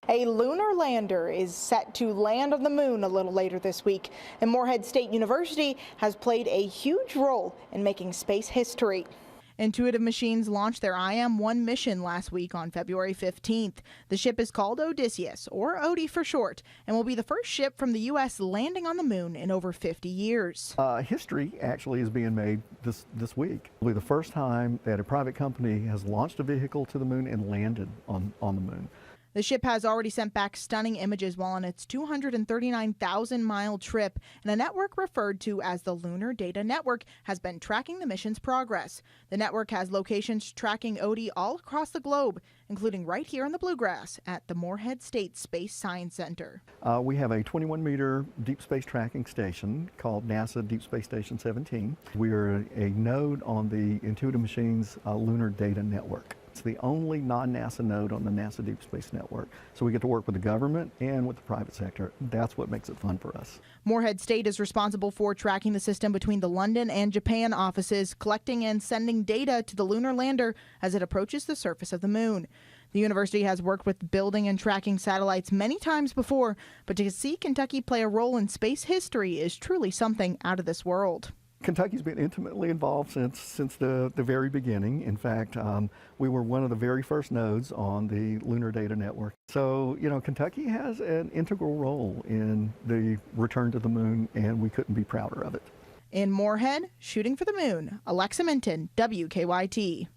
A lunar lander is set to land on the moon a little later this week, and Morehead State University has played a huge role in making space history. Intuitive Machines launched their IM-1 mission last week on February 15th. The ship is called Odysseus, or Odie for short, and will be the first ship from the U.S. landing on the moon in over 50 years. History actually is being made this week. It'll be the first time that a private company has launched a vehicle to the moon and landed on the moon. The ship has already sent back stunning images while on its 239,000-mile trip, and a network referred to as the Lunar Data Network has been tracking the mission's progress. The network has locations tracking Odie all across the globe, including right here in the Bluegrass at the Morehead State Space Science Center. We have a 21-meter deep space tracking station called NASA Deep Space Station 17. We are a node on the Intuitive Machines Lunar Data Network. It's the only non-NASA node on the NASA Deep Space Network. So we get to work with the government and with the private sector. That's what makes it fun for us. Morehead State is responsible for tracking the system between the London and Japan offices, collecting and sending data to the lunar lander as it approaches the surface of the moon. The university has worked with building and tracking satellites many times before, but to see Kentucky play a role in space history is truly something out of this world. Kentucky's been intimately involved since the very beginning. In fact, we were one of the very first nodes on the Lunar Data Network. So, Kentucky has an integral role in the return to the moon, and we couldn't be prouder of it. In Morehead, shooting for the moon, Alexa Minton, WKYT.